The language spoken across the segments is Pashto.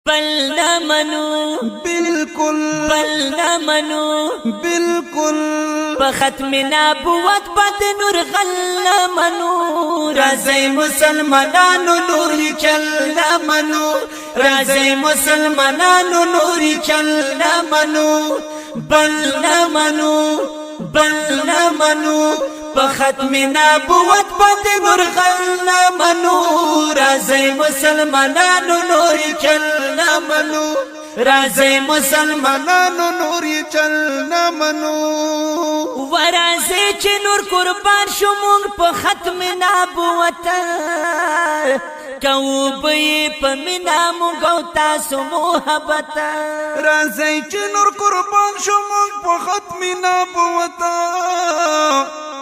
بل نہ منو بالکل بل نہ منو بالکل بختم نبوت بد نور غل نہ منو رازی مسلمانانو نوری چل نہ منو رازی مسلمانانو نوری چل نہ منو بل نہ منو بل نہ منو ختم نبوت بد نور غل نہ منو رازی مسلمانانو نوری چل نہ منو رازی مسلمانانو نوری چل نہ منو ورازی چه نور قربان شو مونگ پا ختم نبوت کو بی پا منا مونگو تاسو محبت رازی چه نور قربان شو مونگ پا ختم نبوت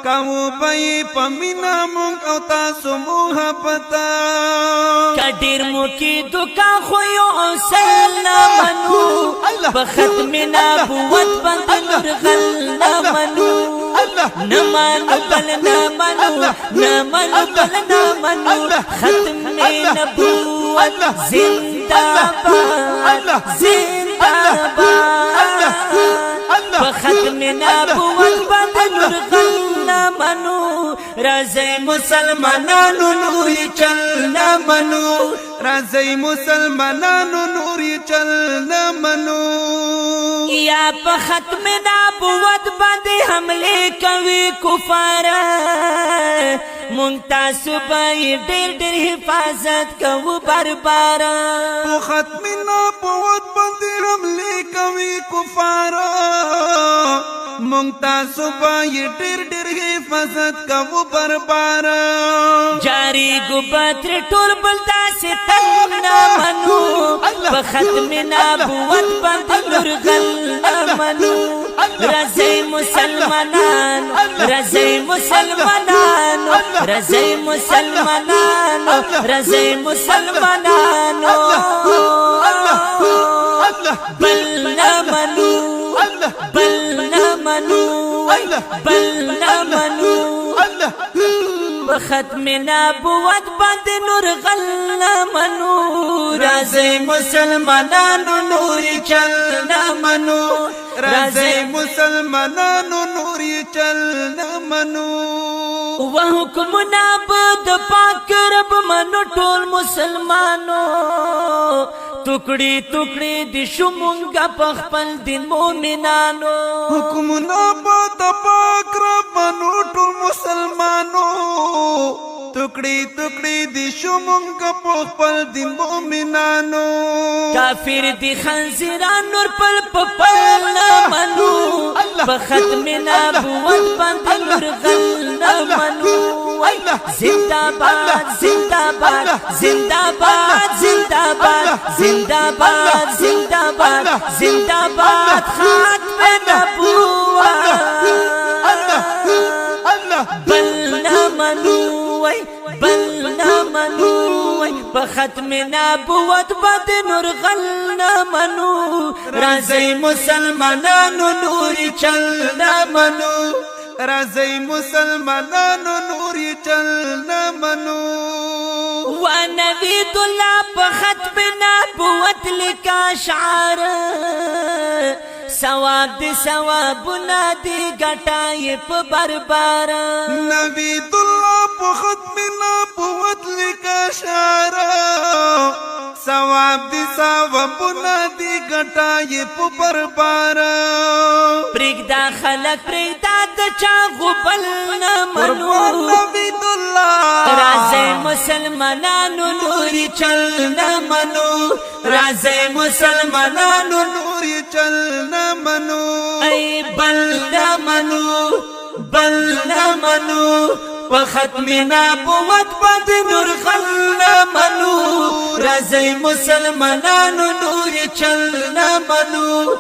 کو بی پا منا مونگو تاسو محبت کدیر موکی دکا خویو حسین نمانو پا ختم نبوت بند نور غل نمانو نمانو بل نمانو نمانو بل نمانو ختم نبوت زندہ باد زندہ باد پا ختم نبوت بند نور غل نمانو رازی مسلمانانو نوری چل نہ منو رازی مسلمانانو نوری چل نہ منو یا پا ختم نبوت باندې حملے کوي کفار مونږ تاسو به ډېر ډېر حفاظت کوو بربار په ختم نبوت باندې حملے کوي کفار مونږ تاسو به ډېر ډېر حفاظت کوو بربار جاری ګبتر ټول بل داسې تنګ نه منو په ختم نبوت باندې نور غل نه منو رازی مسلمانانو رازی مسلمانانو رازی مسلمانانو رازی مسلمانانو بل نہ منو بل نہ منو بل نہ منو ختم نبوت بند نور غل نہ منو رازی مسلمانانو نوری چل نہ منو رازی مسلمانانو نوری چل نہ منو وحکم نابد پاک رب منو ټول مسلمانو ټوکړي ټوکړي د شومونګه په خپل دین مومنانو حکم نابد پاک رب منو ټول مسلمانو ټوکړي ټوکړي د شومونګه په خپل دین مومنانو کافر دی خنزیران نور پل پل نہ منو په ختم نبوت باندې نور غل نہ منو زندہ باد زندہ باد زندہ باد زندہ باد زندہ باد زندہ باد زندہ باد ختم نبوت بل نہ منو بل نہ منو په ختم نبوت بد نور غل نہ منو رازی مسلمانانو نوری چل نہ منو رازی مسلمانانو نوری چل نہ منو ونوید اللہ په ختم نبوت لکا شعر ثواب دی ثوابنا دی گٹائی په بربار نوید اللہ په ختم نبوت لکا شعر ثواب دی ثوابنا دی گٹائی په بربار پرګدا خلق پرګدا د چا غبل نہ منو نوید اللہ رازی مسلمانانو نوری چل نہ منو رازی مسلمانانو نوری چل نہ منو ای بل نہ منو بل نہ منو ختم نبوت بند نور غل نہ منو رازی مسلمانانو نوری چل نہ منو